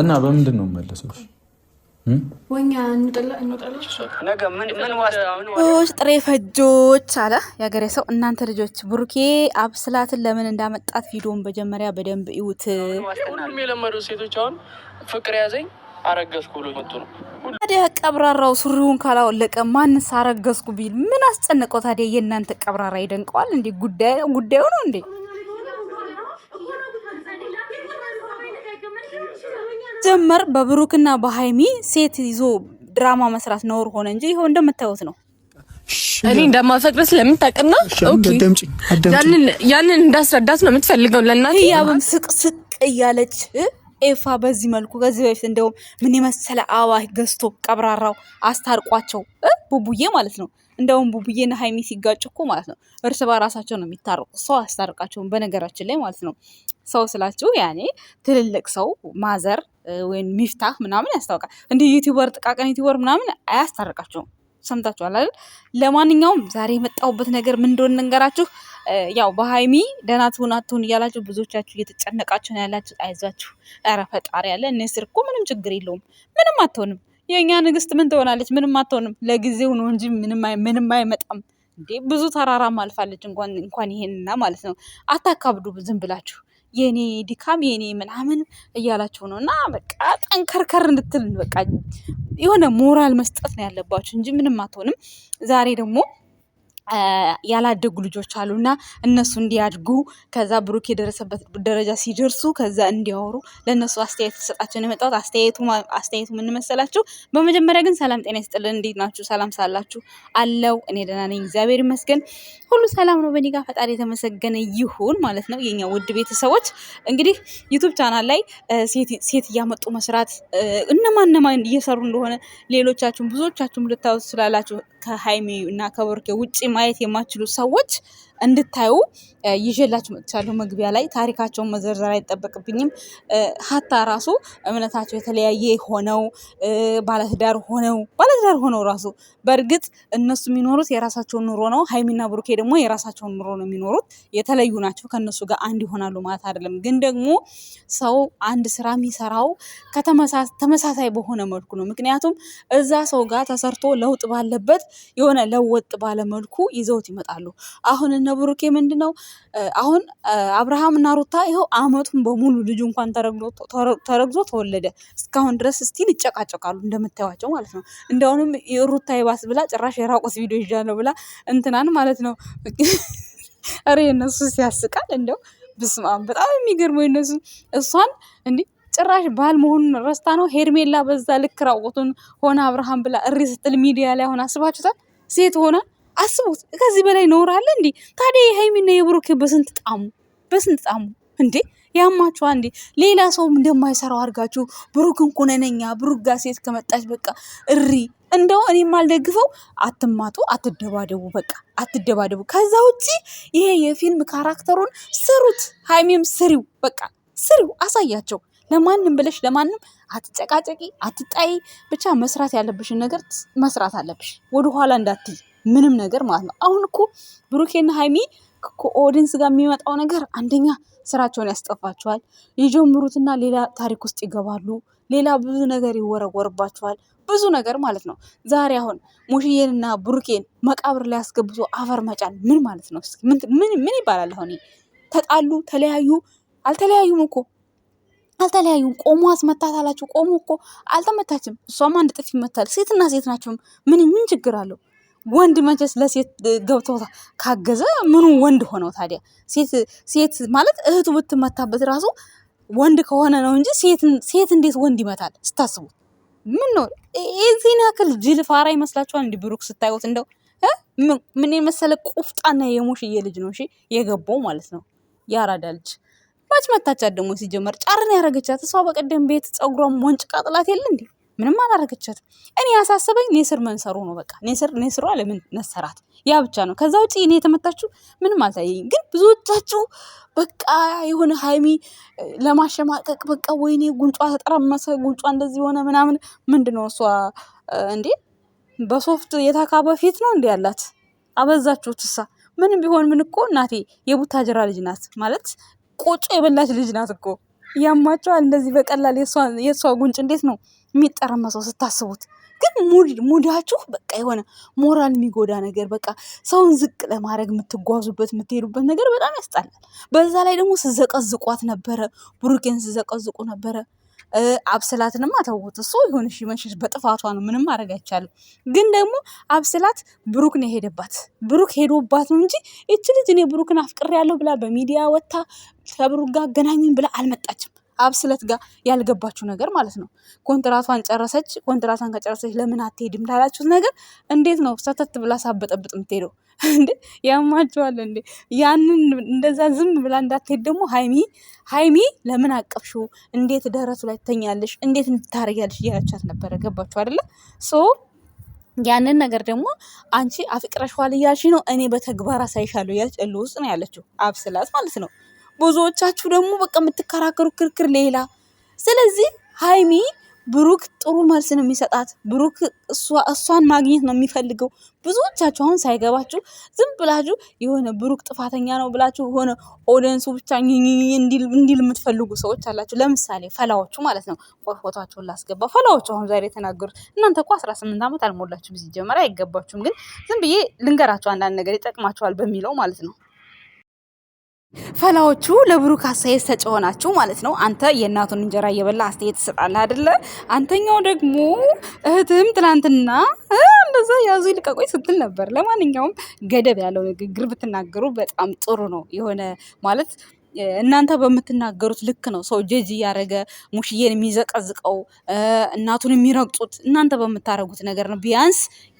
እና በምንድን ነው መለሰው? ጥሬ ፈጆች አለ ያገሬ ሰው። እናንተ ልጆች ብሩኬ አብስላትን ለምን እንዳመጣት ቪዲዮን መጀመሪያ በደንብ እዩት። ሁሉም የለመዱ ሴቶች አሁን ፍቅር ያዘኝ አረገዝኩ ብሎ መጡ ነው። ታዲያ ቀብራራው ሱሪውን ካላወለቀ ማንስ አረገዝኩ ቢል ምን አስጨነቀው ታዲያ? የእናንተ ቀብራራ ይደንቀዋል እንዴ? ጉዳዩ ነው እንዴ? ጀመር በብሩክና በሃይሚ ሴት ይዞ ድራማ መስራት ነውር ሆነ እንጂ ይሄው እንደምታዩት ነው። እኔ እንደማፈቅር ስለምታውቅና ያንን እንዳስረዳት ነው የምትፈልገው። ለእናቴ ያብም ስቅ እያለች ኤፋ በዚህ መልኩ ከዚህ በፊት እንደውም ምን የመሰለ አበባ ገዝቶ ቀብራራው አስታርቋቸው ቡቡዬ ማለት ነው። እንደውም ቡቡዬና ሃይሚ ሲጋጭ እኮ ማለት ነው እርስ በራሳቸው ነው የሚታረቁ። ሰው አስታርቃቸውን በነገራችን ላይ ማለት ነው። ሰው ስላችሁ ያኔ ትልልቅ ሰው ማዘር ወይም ሚፍታህ ምናምን ያስታውቃል። እንደ ዩቲዩበር ጥቃቅን ዩቲዩበር ምናምን አያስታርቃቸውም። ሰምታችኋል አይደል? ለማንኛውም ዛሬ የመጣሁበት ነገር ምን እንደሆነ እንገራችሁ። ያው በሃይሚ ደህና ትሁን አትሁን እያላችሁ ብዙዎቻችሁ እየተጨነቃችሁ ነው ያላችሁ። አይዟችሁ፣ ኧረ ፈጣሪ ያለ እነስር እኮ ምንም ችግር የለውም። ምንም አትሆንም። የኛ ንግስት ምን ትሆናለች? ምንም አትሆንም። ለጊዜው ነው እንጂ ምንም አይመጣም። እንዴ ብዙ ተራራም አልፋለች። እንኳን ይሄንና ማለት ነው። አታካብዱ ዝም ብላችሁ የኔ ድካም የኔ ምናምን እያላችሁ ነው። እና በቃ ጠንከርከር እንድትል በቃ የሆነ ሞራል መስጠት ነው ያለባችሁ እንጂ ምንም አትሆንም። ዛሬ ደግሞ ያላደጉ ልጆች አሉና እነሱ እንዲያድጉ ከዛ ብሩክ የደረሰበት ደረጃ ሲደርሱ ከዛ እንዲያወሩ ለነሱ አስተያየት ተሰጣቸው ነው የመጣሁት። አስተያየቱ ምን መሰላችሁ? በመጀመሪያ ግን ሰላም ጤና ይስጥልን። እንዴት ናችሁ? ሰላም ሳላችሁ አለው። እኔ ደህና ነኝ፣ እግዚአብሔር ይመስገን፣ ሁሉ ሰላም ነው በእኔ ጋር። ፈጣሪ የተመሰገነ ይሁን ማለት ነው። የኛ ውድ ቤተሰቦች እንግዲህ ዩቲዩብ ቻናል ላይ ሴት እያመጡ መስራት እነማን እየሰሩ እንደሆነ ሌሎቻችሁም ብዙዎቻችሁም ልታዩት ስላላችሁ ከሃይሚ እና ከብሩክ ውጪ ማየት የማትችሉ ሰዎች እንድታዩ ይዤላችሁ መጥቻለሁ። መግቢያ ላይ ታሪካቸውን መዘርዘር አይጠበቅብኝም። ሀታ ራሱ እምነታቸው የተለያየ ሆነው ባለትዳር ሆነው ራሱ በእርግጥ እነሱ የሚኖሩት የራሳቸውን ኑሮ ነው። ሃይሚና ብሩኬ ደግሞ የራሳቸውን ኑሮ ነው የሚኖሩት። የተለዩ ናቸው። ከነሱ ጋር አንድ ይሆናሉ ማለት አይደለም። ግን ደግሞ ሰው አንድ ስራ የሚሰራው ተመሳሳይ በሆነ መልኩ ነው። ምክንያቱም እዛ ሰው ጋር ተሰርቶ ለውጥ ባለበት የሆነ ለወጥ ባለ መልኩ ይዘውት ይመጣሉ። አሁን እነ ብሩኬ ምንድነው አሁን አብርሃም እና ሩታ ይኸው አመቱን በሙሉ ልጁ እንኳን ተረግዞ ተወለደ እስካሁን ድረስ ስቲል ይጨቃጨቃሉ እንደምታዩቸው ማለት ነው። እንደውም ሩታ ይባስ ብላ ጭራሽ የራቆስ ቪዲዮ ይዣለሁ ብላ እንትናን ማለት ነው። አሬ እነሱ ሲያስቃል እንደው ብስማም በጣም የሚገርመው እነሱ እሷን እንዴ ጭራሽ ባል መሆኑን ረስታ ነው። ሄርሜላ በዛ ልክ ራቆቱን ሆነ አብርሃም ብላ እሪ ስትል ሚዲያ ላይ አሁን አስባችሁታል? ሴት ሆነ አስቡት። ከዚህ በላይ ኖር አለ እንዴ? ታዲያ የሃይሚና የብሩክ በስንት ጣሙ እንዴ? ያማችኋ እንዴ? ሌላ ሰውም እንደማይሰራው አድርጋችሁ ብሩክን ኩነነኛ ብሩክ ጋር ሴት ከመጣች በቃ እሪ። እንደው እኔም አልደግፈው። አትማጡ፣ አትደባደቡ፣ በቃ አትደባደቡ። ከዛ ውጪ ይሄ የፊልም ካራክተሩን ስሩት። ሃይሚም ስሪው፣ በቃ ስሪው፣ አሳያቸው። ለማንም ብለሽ ለማንም አትጨቃጨቂ፣ አትጣይ። ብቻ መስራት ያለብሽን ነገር መስራት አለብሽ። ወደኋላ እንዳትይ ምንም ነገር ማለት ነው። አሁን እኮ ብሩኬና ሃይሚ ከኦዲንስ ጋር የሚመጣው ነገር አንደኛ ስራቸውን ያስጠፋቸዋል። ይጀምሩትና ሌላ ታሪክ ውስጥ ይገባሉ። ሌላ ብዙ ነገር ይወረወርባቸዋል። ብዙ ነገር ማለት ነው። ዛሬ አሁን ሙሽዬንና ብሩኬን መቃብር ላይ ያስገብቶ አፈር መጫን ምን ማለት ነው? ምን ይባላል? አሁን ተጣሉ፣ ተለያዩ። አልተለያዩም እኮ አልተለያዩም። ቆሞ አስመታት አላችሁ። ቆሞ እኮ አልተመታችም። እሷም አንድ ጥፊ ይመታል። ሴትና ሴት ናቸው። ምን ችግር አለው? ወንድ መቼስ ለሴት ገብቶ ካገዘ ምኑ ወንድ ሆነው ታዲያ? ሴት ማለት እህቱ ብትመታበት ራሱ ወንድ ከሆነ ነው እንጂ ሴት እንዴት ወንድ ይመታል? ስታስቡት ምን ነው የዚህን ያክል ጅል ፋራ ይመስላችኋል? እንዲህ ብሩክ ስታዩት እንደው ምን የመሰለ ቁፍጣና የሙሽዬ ልጅ ነው እሺ የገባው ማለት ነው። ያራዳ ልጅ ማች መታቻት ደግሞ ሲጀመር ጫርን ያረገቻት እሷ በቀደም ቤት ጸጉሯን ወንጭቃ ጥላት የለ እንዴ? ምንም አላረገቻት። እኔ ያሳሰበኝ ኔስር መንሰሩ ነው። በቃ ኔስሯ ለምን ነሰራት? ያ ብቻ ነው። ከዛ ውጪ እኔ የተመታችሁ ምንም አልታየኝም። ግን ብዙዎቻችሁ በቃ የሆነ ሃይሚ ለማሸማቀቅ በቃ ወይኔ ጉንጯ ተጠራመሰ፣ ጉንጯ እንደዚህ ሆነ ምናምን። ምንድነው እሷ እንዴ በሶፍት የታካበ ፊት ነው እንዴ ያላት? አበዛችሁት። እሳ ምንም ቢሆን ምን እኮ እናቴ የቡታጅራ ልጅ ናት ማለት ቆጮ የበላች ልጅ ናት እኮ ያማቸዋል እንደዚህ በቀላል የሷ ጉንጭ እንዴት ነው የሚጠረመሰው ስታስቡት? ግን ሙዳችሁ በቃ የሆነ ሞራል የሚጎዳ ነገር በቃ ሰውን ዝቅ ለማድረግ የምትጓዙበት የምትሄዱበት ነገር በጣም ያስጣላል። በዛ ላይ ደግሞ ስዘቀዝቋት ነበረ፣ ብሩኬን ስዘቀዝቁ ነበረ። አብስላትንማ ተውት፣ እሱ ይሁን እሺ መሸሽ በጥፋቷ ነው፣ ምንም ማድረግ አይቻልም። ግን ደግሞ አብስላት ብሩክ ነው የሄደባት፣ ብሩክ ሄዶባት ነው እንጂ ይቺ ልጅ እኔ ብሩክን አፍቅሬያለሁ ብላ በሚዲያ ወጥታ ከብሩክ ጋር አገናኙኝ ብላ አልመጣችም። አብስለት ጋር ያልገባችሁ ነገር ማለት ነው። ኮንትራቷን ጨረሰች። ኮንትራቷን ከጨረሰች ለምን አትሄድም ላላችሁት ነገር እንዴት ነው ሰተት ብላ ሳበጠብጥ የምትሄደው እንዴ? ያማችኋል እንዴ? ያንን እንደዛ ዝም ብላ እንዳትሄድ ደግሞ ሀይሚ ለምን አቀፍሽው? እንዴት ደረቱ ላይ ትተኛለሽ? እንዴት እንድታረጊያለሽ? እያለቻት ነበረ። ገባችሁ አይደለ? ሶ ያንን ነገር ደግሞ አንቺ አፍቅረሽዋል እያልሽ ነው፣ እኔ በተግባር አሳይሻለሁ እያለች እልህ ውስጥ ነው ያለችው አብስላት ማለት ነው። ብዙዎቻችሁ ደግሞ በቃ የምትከራከሩ ክርክር ሌላ። ስለዚህ ሀይሚ ብሩክ ጥሩ መልስ ነው የሚሰጣት። ብሩክ እሷን ማግኘት ነው የሚፈልገው። ብዙዎቻችሁ አሁን ሳይገባችሁ ዝም ብላችሁ የሆነ ብሩክ ጥፋተኛ ነው ብላችሁ የሆነ ኦዲየንሱ ብቻ እንዲል የምትፈልጉ ሰዎች አላችሁ። ለምሳሌ ፈላዎቹ ማለት ነው። ፎቶቸውን ላስገባ። ፈላዎቹ አሁን ዛሬ የተናገሩት እናንተ እኮ 18 ዓመት አልሞላችሁም፣ ሲጀመር አይገባችሁም። ግን ዝም ብዬ ልንገራችሁ አንዳንድ ነገር ይጠቅማችኋል በሚለው ማለት ነው። ፈላዎቹ ለብሩክ አስተያየት ሰጭ ሆናችሁ ማለት ነው። አንተ የእናቱን እንጀራ እየበላ አስተያየት ትሰጣለህ አይደለ? አንተኛው ደግሞ እህትም ትናንትና እንደዛ ያዙ ይልቀቆይ ስትል ነበር። ለማንኛውም ገደብ ያለው ንግግር ብትናገሩ በጣም ጥሩ ነው። የሆነ ማለት እናንተ በምትናገሩት ልክ ነው ሰው ጀጅ እያደረገ ሙሽዬን የሚዘቀዝቀው እናቱን የሚረግጡት እናንተ በምታደርጉት ነገር ነው። ቢያንስ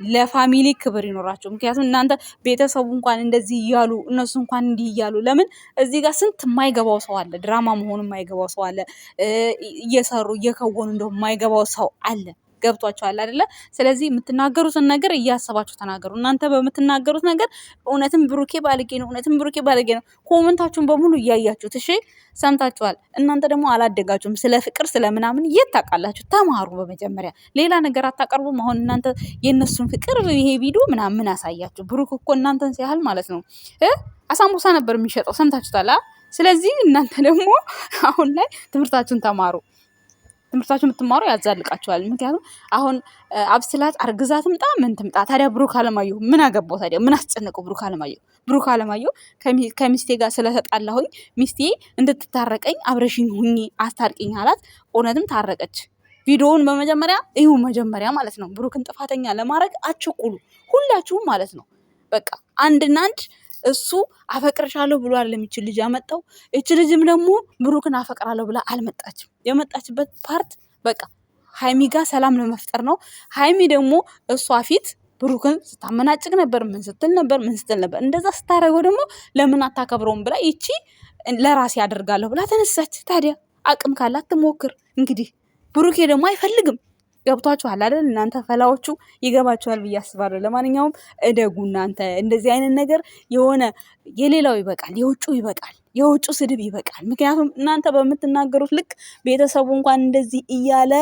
ለፋሚሊ ክብር ይኖራቸው። ምክንያቱም እናንተ ቤተሰቡ እንኳን እንደዚህ እያሉ እነሱ እንኳን እንዲህ እያሉ ለምን እዚህ ጋር ስንት የማይገባው ሰው አለ። ድራማ መሆኑ የማይገባው ሰው አለ። እየሰሩ እየከወኑ እንደው የማይገባው ሰው አለ። ገብቷችኋል አይደለ? ስለዚህ የምትናገሩትን ነገር እያሰባችሁ ተናገሩ። እናንተ በምትናገሩት ነገር እውነትም ብሩኬ ባለጌ ነው፣ እውነትም ብሩኬ ባለጌ ነው። ኮመንታችሁን በሙሉ እያያችሁት እሺ፣ ሰምታችኋል። እናንተ ደግሞ አላደጋችሁም። ስለ ፍቅር ስለምናምን የት ታውቃላችሁ? ተማሩ በመጀመሪያ። ሌላ ነገር አታቀርቡም። አሁን እናንተ የእነሱን ፍቅር ይሄ ቪዲዮ ምናምን አሳያችሁ። ብሩክ እኮ እናንተን ሲያህል ማለት ነው አሳምቡሳ ነበር የሚሸጠው። ሰምታችሁታል። ስለዚህ እናንተ ደግሞ አሁን ላይ ትምህርታችሁን ተማሩ። ትምህርታችሁ የምትማሩ ያዛልቃችኋል። ምክንያቱም አሁን አብስላት አርግዛ ትምጣ ምን ትምጣ ታዲያ ብሩክ አለማየሁ ምን አገባው ታዲያ? ምን አስጨነቀው ብሩክ አለማየሁ ከሚስቴ ጋር ስለተጣላሁኝ ሚስቴ እንድትታረቀኝ አብረሽኝ ሁኚ አስታርቂኝ አላት። እውነትም ታረቀች። ቪዲዮውን በመጀመሪያ እዩ፣ መጀመሪያ ማለት ነው። ብሩክን ጥፋተኛ ለማድረግ አትቸኩሉ ሁላችሁም ማለት ነው። በቃ አንድና አንድ እሱ አፈቅርሻለሁ ብሎ አይደለም ይች ልጅ ያመጣው። ይች ልጅም ደግሞ ብሩክን አፈቅራለሁ ብላ አልመጣችም። የመጣችበት ፓርት በቃ ሀይሚ ጋር ሰላም ለመፍጠር ነው። ሀይሚ ደግሞ እሷ ፊት ብሩክን ስታመናጭቅ ነበር። ምን ስትል ነበር? እንደዛ ስታደርገው ደግሞ ለምን አታከብረውም ብላ ይቺ ለራሴ አደርጋለሁ ብላ ተነሳች። ታዲያ አቅም ካላት ትሞክር እንግዲህ። ብሩኬ ደግሞ አይፈልግም። ገብቷችኋል አይደል? እናንተ ፈላዎቹ ይገባችኋል ብዬ አስባለሁ። ለማንኛውም እደጉ እናንተ። እንደዚህ አይነት ነገር የሆነ የሌላው ይበቃል፣ የውጩ ይበቃል፣ የውጩ ስድብ ይበቃል። ምክንያቱም እናንተ በምትናገሩት ልክ ቤተሰቡ እንኳን እንደዚህ እያለ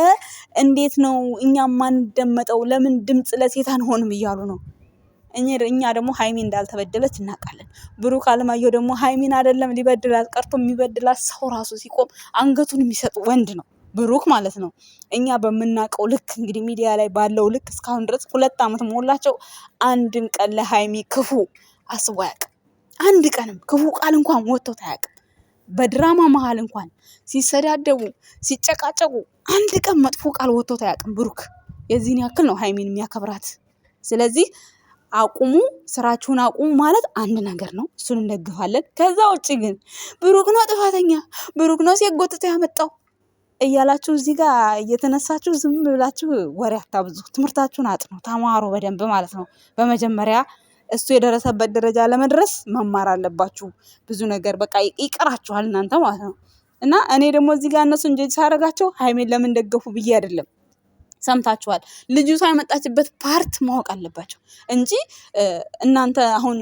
እንዴት ነው እኛም ማንደመጠው? ለምን ድምፅ ለሴት አንሆንም እያሉ ነው። እኛ ደግሞ ሀይሚ እንዳልተበደለች እናውቃለን። ብሩክ አለማየሁ ደግሞ ሀይሚን አይደለም ሊበድላት ቀርቶ የሚበድላት ሰው ራሱ ሲቆም አንገቱን የሚሰጥ ወንድ ነው ብሩክ ማለት ነው። እኛ በምናውቀው ልክ እንግዲህ ሚዲያ ላይ ባለው ልክ እስካሁን ድረስ 2 ዓመት ሞላቸው። አንድም ቀን ለሀይሚ ክፉ አስቦ አያውቅም። አንድ ቀንም ክፉ ቃል እንኳን ወጥቶት አያውቅም። በድራማ መሀል እንኳን ሲሰዳደቡ ሲጨቃጨቁ አንድ ቀን መጥፎ ቃል ወጥቶት አያውቅም ብሩክ። የዚህን ያክል ነው ሀይሚን የሚያከብራት። ስለዚህ አቁሙ፣ ስራችሁን አቁሙ ማለት አንድ ነገር ነው። እሱን እንደግፋለን። ከዛ ውጭ ግን ብሩክ ነው ጥፋተኛ፣ ብሩክ ነው ሲጎትቶ ያመጣው እያላችሁ እዚህ ጋር እየተነሳችሁ ዝም ብላችሁ ወሬ አታብዙ። ትምህርታችሁን አጥኑ፣ ተማሩ በደንብ ማለት ነው። በመጀመሪያ እሱ የደረሰበት ደረጃ ለመድረስ መማር አለባችሁ። ብዙ ነገር በቃ ይቀራችኋል እናንተ ማለት ነው። እና እኔ ደግሞ እዚህ ጋር እነሱ እንጂ ሳደርጋቸው ሀይሜን ለምን ደገፉ ብዬ አይደለም። ሰምታችኋል። ልጅቷ የመጣችበት ፓርት ማወቅ አለባቸው እንጂ እናንተ አሁን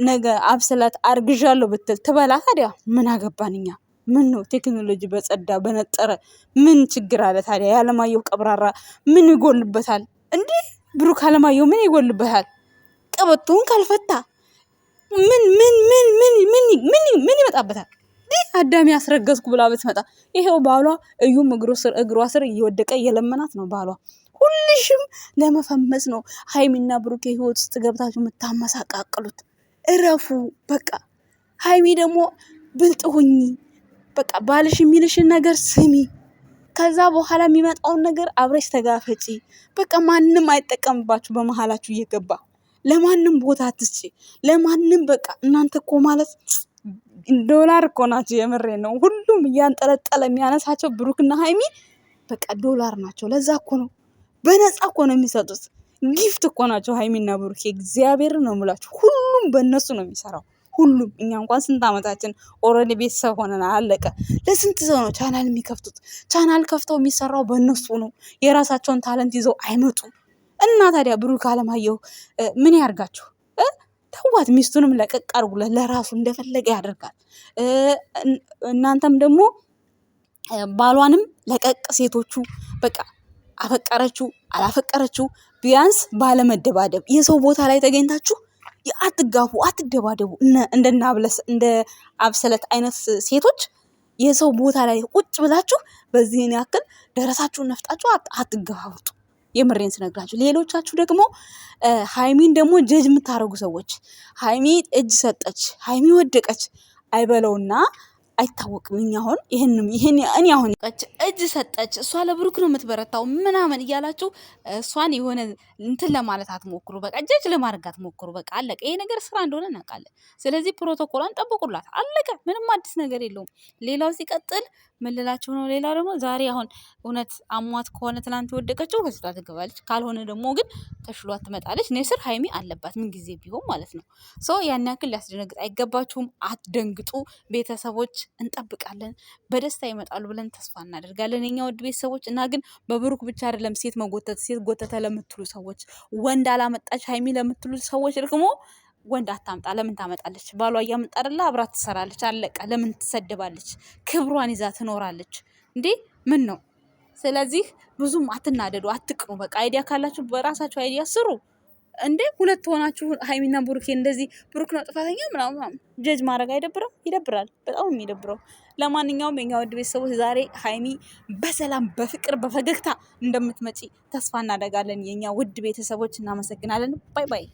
ነገ አብስላት አርግዣለሁ ብትል ትበላ ታዲያ ምን አገባን እኛ? ምን ነው ቴክኖሎጂ በጸዳ በነጠረ ምን ችግር አለ ታዲያ? የአለማየሁ ቀብራራ ምን ይጎልበታል እንዴ? ብሩክ አለማየሁ ምን ይጎልበታል? ቀበቶውን ካልፈታ ምን ይመጣበታል? አዳሚ ያስረገዝኩ ብላ ብትመጣ ይሄው ባሏ እዩም እግሯ ስር እየወደቀ እየለመናት ነው ባሏ። ሁልሽም ለመፈመስ ነው ሀይሚና ብሩኬ ህይወት ውስጥ ገብታችሁ የምታመሳቃቅሉት። እረፉ በቃ። ሀይሚ ደግሞ ብልጥ ሁኚ በቃ። ባልሽ የሚልሽን ነገር ስሚ። ከዛ በኋላ የሚመጣውን ነገር አብረሽ ተጋፈጪ። በቃ ማንም አይጠቀምባችሁ በመሀላችሁ እየገባ ለማንም ቦታ አትስጪ። ለማንም በቃ እናንተ እኮ ማለት ዶላር እኮ ናቸው። የምሬ ነው። ሁሉም እያንጠለጠለ የሚያነሳቸው ብሩክና ሀይሚ በቃ ዶላር ናቸው። ለዛ እኮ ነው በነፃ እኮ ነው የሚሰጡት። ጊፍት እኮ ናቸው ሀይሚና ብሩክ። እግዚአብሔር ነው የምላችሁ። ሁሉም በእነሱ ነው የሚሰራው። ሁሉም እኛ እንኳን ስንት ዓመታችን ኦልሬዲ ቤተሰብ ሆነን አለቀ። ለስንት ሰው ነው ቻናል የሚከፍቱት? ቻናል ከፍተው የሚሰራው በእነሱ ነው። የራሳቸውን ታለንት ይዘው አይመጡም። እና ታዲያ ብሩክ አለማየሁ ምን ያርጋችሁ? ተዋት። ሚስቱንም ለቀቅ አድርጉለት። ለራሱ እንደፈለገ ያደርጋል። እናንተም ደግሞ ባሏንም ለቀቅ። ሴቶቹ በቃ አፈቀረችው አላፈቀረችው ቢያንስ ባለመደባደብ የሰው ቦታ ላይ ተገኝታችሁ አትጋፉ፣ አትደባደቡ። እንደ አብሰለት አይነት ሴቶች የሰው ቦታ ላይ ቁጭ ብላችሁ በዚህን ያክል ደረሳችሁን ነፍጣችሁ አትገፋፉጡ። የምሬን ስነግራችሁ። ሌሎቻችሁ ደግሞ ሀይሚን ደግሞ ጀጅ የምታደርጉ ሰዎች ሀይሚ እጅ ሰጠች፣ ሀይሚ ወደቀች አይበለውና አይታወቅም። እኛ አሁን እኔ አሁን እጅ ሰጠች እሷ ለብሩክ ነው የምትበረታው ምናምን እያላችሁ እሷን የሆነ እንትን ለማለት አትሞክሩ። በቃ ጀጅ ለማድረግ አትሞክሩ። በቃ አለቀ። ይሄ ነገር ስራ እንደሆነ እናውቃለን። ስለዚህ ፕሮቶኮሏን ጠብቁላት። አለቀ። ምንም አዲስ ነገር የለውም። ሌላው ሲቀጥል ምን ልላችሁ ነው? ሌላው ደግሞ ዛሬ አሁን እውነት አሟት ከሆነ ትናንት የወደቀችው ሆስፒታል ትገባለች። ካልሆነ ደግሞ ግን ተሽሏት ትመጣለች። ንስር ሀይሚ አለባት ምን ጊዜ ቢሆን ማለት ነው። ያን ያክል ሊያስደነግጥ አይገባችሁም። አትደንግጡ ቤተሰቦች። እንጠብቃለን። በደስታ ይመጣሉ ብለን ተስፋ እናደርጋለን የኛ ውድ ቤተሰቦች። እና ግን በብሩክ ብቻ አይደለም ሴት ጎተተ ለምትሉ ሰዎች፣ ወንድ አላመጣች ሀይሚ ለምትሉ ሰዎች ደግሞ ወንድ አታምጣ። ለምን ታመጣለች? ባሏ እያመጣ አይደለ? አብራት ትሰራለች። አለቀ። ለምን ትሰደባለች? ክብሯን ይዛ ትኖራለች እንዴ? ምን ነው? ስለዚህ ብዙም አትናደዱ፣ አትቅኑ። በቃ አይዲያ ካላችሁ በራሳችሁ አይዲያ ስሩ እንዴ። ሁለት ሆናችሁ ሀይሚና ብሩኬ እንደዚህ ብሩክ ነው ጥፋተኛ ምናምን ጀጅ ማድረግ አይደብረው? ይደብራል። በጣም የሚደብረው። ለማንኛውም የኛ ውድ ቤተሰቦች ዛሬ ሀይሚ በሰላም በፍቅር በፈገግታ እንደምትመጪ ተስፋ እናደርጋለን። የኛ ውድ ቤተሰቦች እናመሰግናለን። ባይ ባይ።